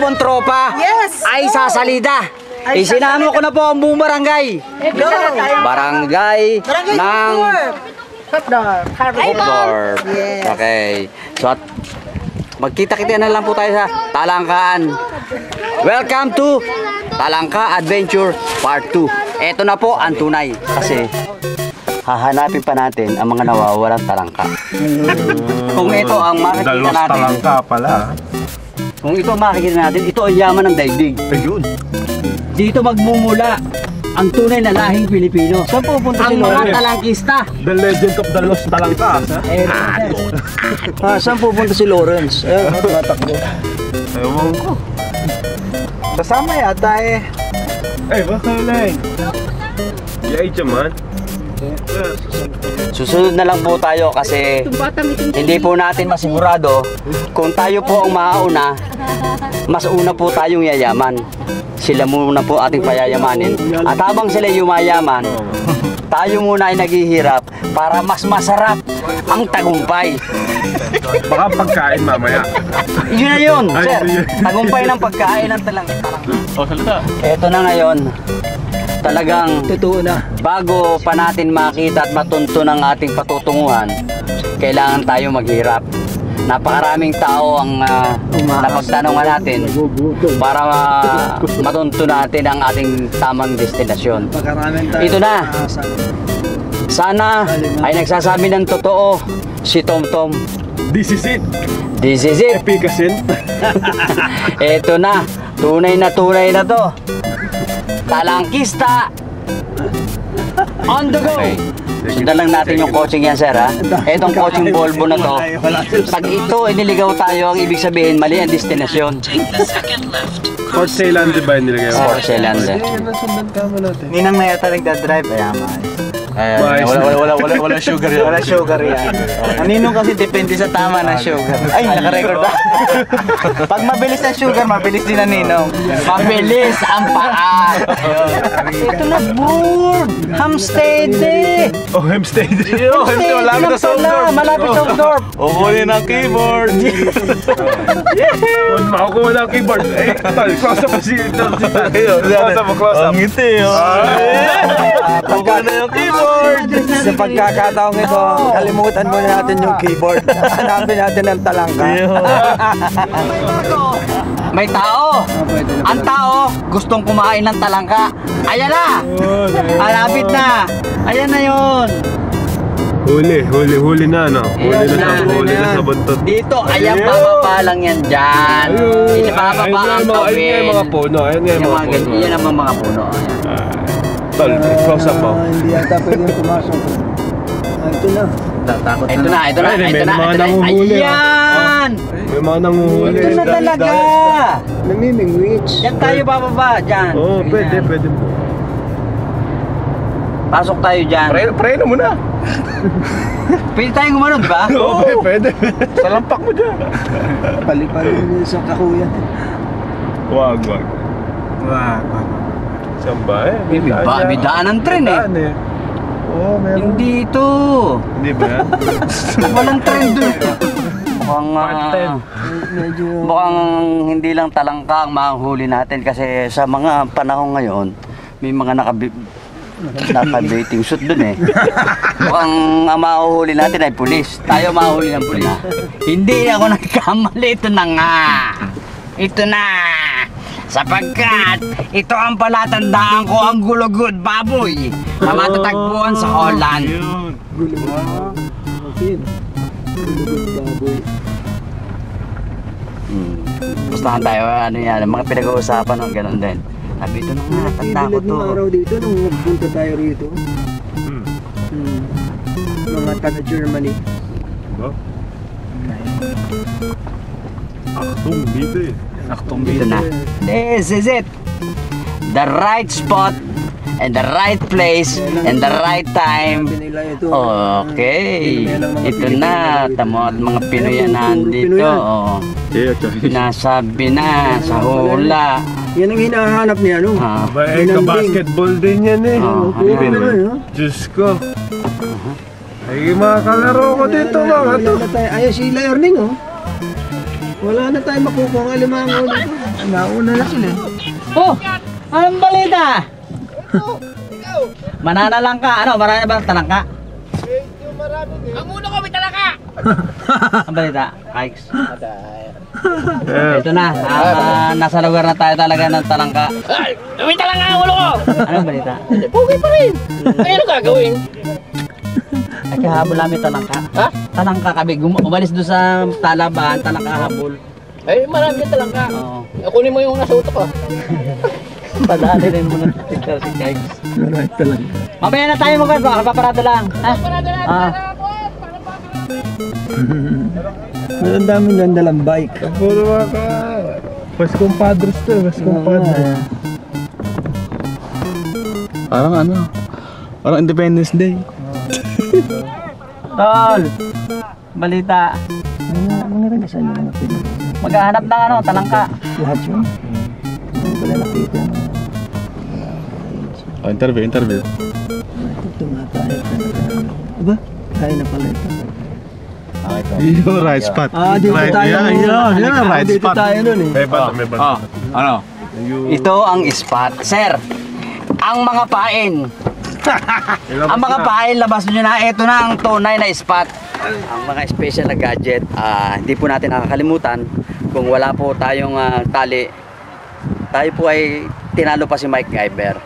pong tropa ay sasalida. Isinama ko na po ang buong barangay. Barangay ng Hopdorp. Okay. So magkita-kita na lang po tayo sa Talangkaan. Welcome to Talangka Adventure Part 2. Ito na po ang tunay kasi hahanapin pa natin ang mga nawawalang talangka. Kung ito ang makikita Dalos natin. talangka pala. Kung ito ang makikita natin, ito ang yaman ng daigdig. Ayun. Dito magmumula ang tunay na lahing Pilipino. Saan pupunta ang mga talangkista? The legend of Dalos talangka. Saan pupunta si Lawrence? Ewan ko. Kasama yata eh. Eh, baka lang. Yay, man. Susunod na lang po tayo kasi hindi po natin masigurado kung tayo po ang mauna, mas una po tayong yayaman. Sila muna po ating payayamanin. At habang sila yumayaman, tayo muna ay naghihirap para mas masarap ang tagumpay. Baka pagkain mamaya. Yun na yun, sir. Tagumpay ng pagkain ng talangka. O, salita. Ito na ngayon. Talagang Totoo na. bago pa natin makita at matunto ng ating patutunguhan, kailangan tayo maghirap. Napakaraming tao ang napagtanungan natin para matunto natin ang ating tamang destinasyon. Ito na. Sana ay nagsasabi ng totoo si Tomtom. This is it. This is it. Epikasin. Ito na. Tunay na to. Talangkista on the go. Okay. Sundan lang natin yung coaching yan, sir, ha? Itong coaching Volvo na to, pag ito iniligaw tayo, ang ibig sabihin mali ang destinasyon. Fort Ceylon, di ba yung nilagay? Fort Ceylon. Ninang na yata nagdadrive. Wala sugar yan. Wala sugar yan. Ang ninong kasi depende sa tama ng sugar. Ay, nakarecord ba? Pag mabilis ang sugar, mabilis din ang ninong. Mabilis ang paa. Ito na, board. Hamstead. Oh, Hempstead. Malapit sa Hopdorp. Malapit sa Hopdorp. Kukunin ang keyboard. Makakuha ng keyboard. Eh, close up si close up. Ang ngiti. Kukuha na yung keyboard. Sa pagkakataong ito, kalimutan muna natin yung keyboard. Hanapin natin ang talangka. May tao. Ang tao gustong kumain ng talangka. Ayan na. Malapit na. Ayan na yun. Huli na, no? Huli na sa buntot. Dito, ayan, bababa lang yan dyan. Hindi bababa ang tawin. Ayun yung mga puno. Yan naman mga puno. Tol, close up mo. Hindi yata pwedeng pumasok. Ito na. Ito na. Ayan! May mga nanguhuli. Ito na talaga. Namimingwits. Diyan tayo bababa, dyan. Oo, pwede. Pasok tayo dyan. Preno mo na. Pwede tayong gumano, di ba? Oo, pwede. Salampak mo dyan. Palipan sa kakuyan. Wag. Saan ba eh? May daan ng tren eh. Oo, meron. Hindi ito. Hindi ba yan? Walang tren doon. Medyo... Mukhang hindi lang talangka ang mahuli natin kasi sa mga panahon ngayon, may mga naka-baiting suit dun eh. Mukhang ang mahuhuli natin ay pulis. Tayo mahuli ng pulis. Hindi ako nagkamali. Ito na nga. Ito na. Sapagkat ito ang palatandaan ko ang gulugod baboy na matatagpuan sa Holland. Gulugod baboy. Gustahan tayo, ano yan, mga pinag-uusapan ng gano'n din. Sabi ito na nga, tanda ko to. Nung araw dito, nung nagpunta tayo rito. Mga taga-Germany. Ba? Aktong dito eh. Dito na. This is it. The right spot and the right place and the right time. Okay. Ito na. Tamo at mga Pinoy na nandito. Nasabi na sa hula. Yan ang hinahanap niya, no? Ka-basketball din yan eh. Diyos ko. Ay, mga kalaro ko dito mga to. Ayun si Learning, oh. Wala na tayo makukuha ng alimango dito. Nauna na sila. Oh! Anong balita? Manana lang ka. Ano? Marami ba talangka? Ang uno ko may talaka! Ang balita? Kikes. Ito na. Nasa lugar na tayo talaga ng talangka. Ay! May talaka ang ulo ko! Anong balita? Pugi pa rin! Ay, ano gagawin? Ay, kahabol namin talangka. Ha? Talangka kami. Umalis doon sa talabahan. Talangka habol. Ay, marami yung talangka. Oo. Kunin mo yung nasa utak ko. Padali rin mo na si Kikes. Marami talaga. Mamaya na tayo magagawa. Kapaparado lang. Ha? Ah. Ang dami nang dalang bike. Puro mga ka. Mas compadres to, mas compadres. Parang ano? Parang Independence Day. Tol! Balita. Mga regasan yung mga Pinoy. Maghahanap ng ano, talangka. Lahat yun. Hindi ko na nakita. Interview. Ito tumatay talaga. Aba? Kaya na pala ito. Yung right spot. Dito tayo. Yan, right Dito spot. tayo nun eh. May banda. Ano? Ito ang spot. Sir, ang mga pain. Ang mga pain, labas nyo na. Ito na ang tunay na spot. Ang mga special na gadget, hindi po natin nakakalimutan. Kung wala po tayong tali, tayo po ay tinalo pa si Mike Guyver.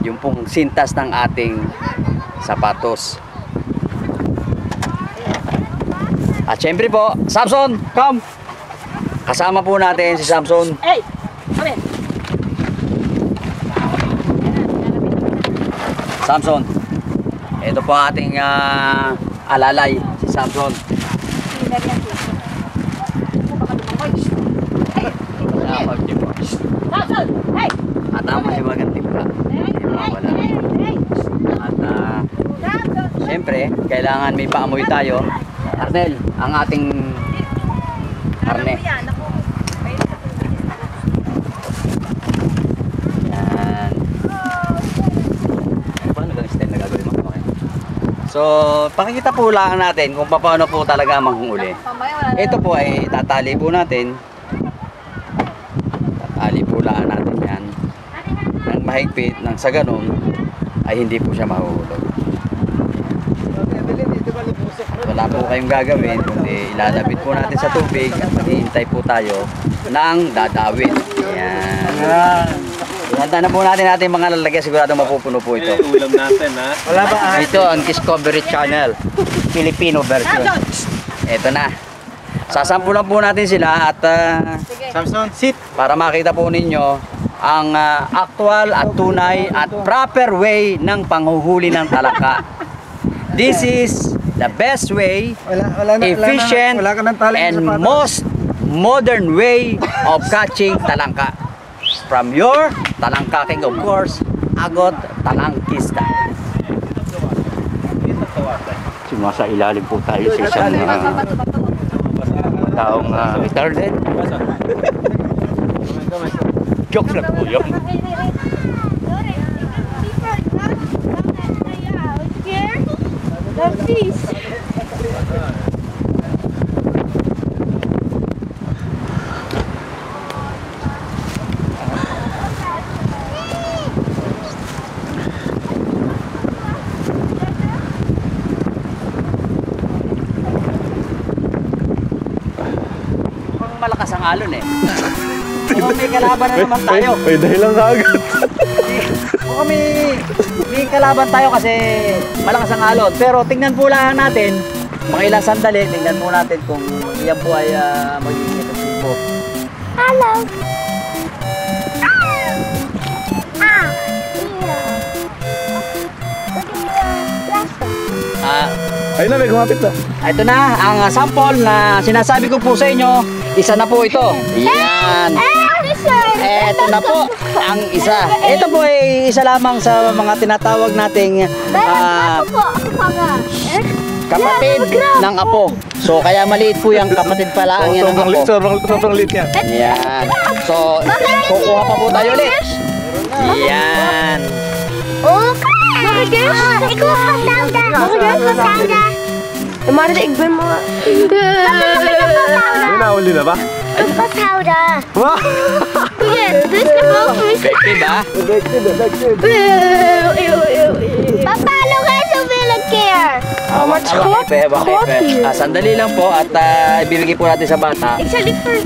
Yung pong sintas ng ating sapatos. At syempre po, Samson, come! Kasama po natin si Samson. Hey! Kami! Samson, ito po ating alalay, si Samson. Hey! At ang mahiwagang timpla. At syempre, kailangan may paamoy tayo. Arnel, ang ating karne. Yan. Paano ganun style na gagawin mo? Okay. So, pakikita po lang natin kung paano po talaga manghuli. Ito po ay tatali po natin. Tatali po lang natin yan. Nang mahigpit, nang sa ganun, ay hindi po siya mahuhulog. Wala po kayong gagawin, kundi ilalabit po natin sa tubig at maghihintay po tayo ng dadawit. Yan. Ihanda na po natin mga lalagyan, sigurado mapupuno po ito. Ulam natin, ha? Wala ba? Ito ang Discovery Channel, Filipino version. Ito na. Sasampulan po natin sila at Samson, sit! para makita po ninyo ang actual at tunay at proper way ng panghuhuli ng talaka. This is the best way, efficient, wala ka ng tali and sa sapatos. most modern way of catching talangka. From your Talangka King, of course, Agot Talangkista. Sumasa ilalim po tayo sa isang taong retarded. Joke lang po yun. Please. Malakas ang alon eh. Mukhang may kalaban na naman tayo. May dahilan ka agad. Mukhang may kalaban tayo kasi malakas ang alon. Pero tingnan po lang natin, mga ilang sandali, tingnan po natin kung iyan po ay magiging epektibo. Hello. Ayun na, may kumapit na. Ito na, ang sample na sinasabi ko po sa inyo, isa na po ito. Yan. Ito na po ang isa. Ito po ay isa lamang sa mga tinatawag nating kapatid ng apo. So kaya maliit po yung kapatid pala ang yan ng apo. Sobrang lit yan. Yan. So kukuha pa po tayo ulit. Yan. Kemarin Iqbal mau. May nahuli na ba? Powder. Wow! Yes, this is both. Effective ah. Papalo kayo sa Villa Care? How much sandali lang po at ibibigay po natin sa bata. Actually for,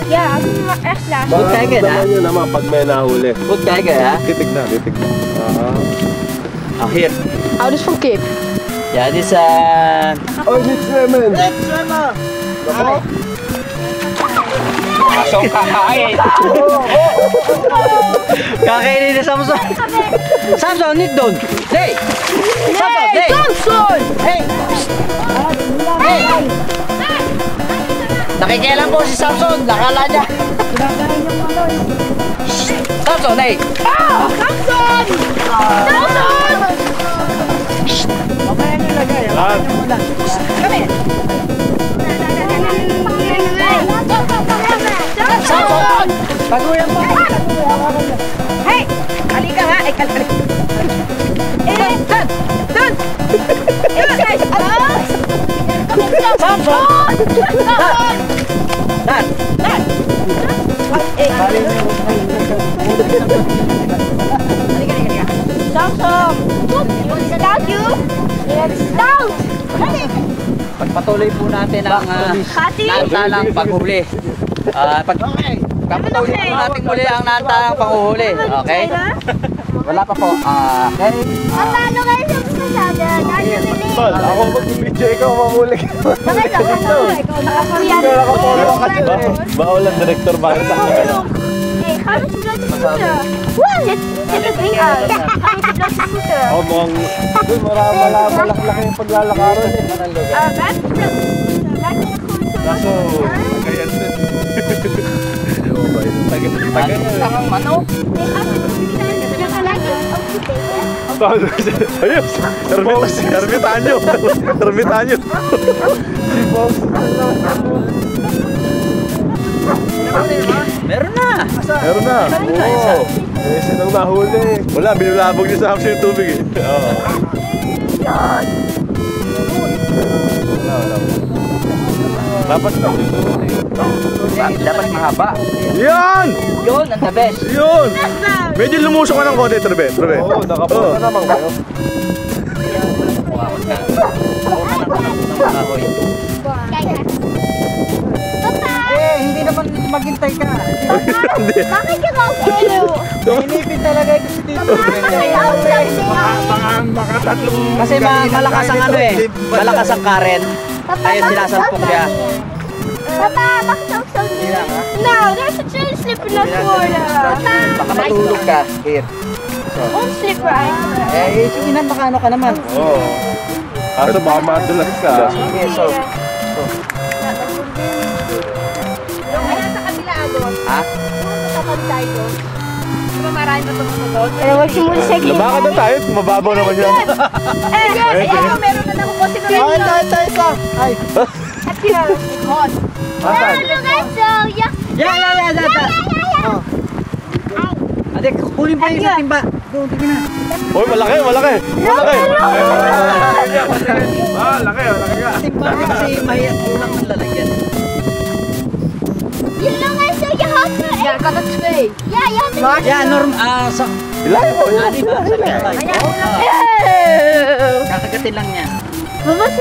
yeah, last. Good tiger ha? Naman yun naman pag may nahuli. Good tiger ha? Titig na. Here. How does from Cape? Yeah, this Oh, it's lemon! Asong kakain. Kakainin ni Samson. Samson, nit doon. Hey! Samson, hey! Samson! Hey! Hey! Nakikialam po si Samson. Nakala niya. Samson, hey! Samson! Samson! Samson! Paguyan mo. Hey! Halika nga! Ay, kalik! Doon! Samson! Dan! Samsung! Scout you? Scout! Pagpatuloy po natin ang naantalang paghuli. Pagpatuloy po natin muli ang naantalang panghuhuli. Okay? Wala pa po. Okay. Papalo kayo sa Pasada? Tol, ako mag-video, ikaw mamuli ka. Bakit ako? Bawal ang director bakit sa akin. Hey, how does blood scooter? What? It's bring out. How does blood scooter? Oh, mukhang doon malaki yung paglalakaran. That's blood scooter. Kaso, kaya din. Ang manok. Ayos! Ermitanyo! Ermitanyo! Si boss! Meron na. Meron na! Oo! Eh, sinang nahuli. Wala, binulabog niya sa hapsi yung tubig eh. Oo. Wala. Dapat na Dapat mahaba. Yan! Yun, ang the best. Yun! Medyo lumusok ka ng konti, Trebe. Oo, nakapunta naman kayo. Hindi naman maghintay ka. Hindi. Bakit ka mag-elo? Inipin talaga ito si Tito. Kasi malakas ang malakas ang current. Kaya sinasampok siya. Papa, bakit ang sound niya? No, there's a train slipper na for Baka matulog ka. Here. Don't slip right. Sige na, baka ano ka naman. Oo. Kaso baka madulas ka. Okay, so. Ayan sa kabila, Agos. Ha? Sa kabila ito. Marami pa tumutugon. Pero wag simula sa gilid. Lumakad na tayo, mababaw naman yan. Ayan, meron na ako po siguro. Ay. At yun, hot. Ano guys, so, yeah. Yeah. Ate, kunin pa yung sa timba. Doon, tingin na. Uy, malaki. Malaki ka. Timba kasi mahirap ulang ng lalagyan. You know guys, so you have to. Yeah, got a tray. Yeah, you have to. Yeah, sa Ilahin mo yun. di ba? Sa kalay. Ayan. Kakagatin lang niya. Babas.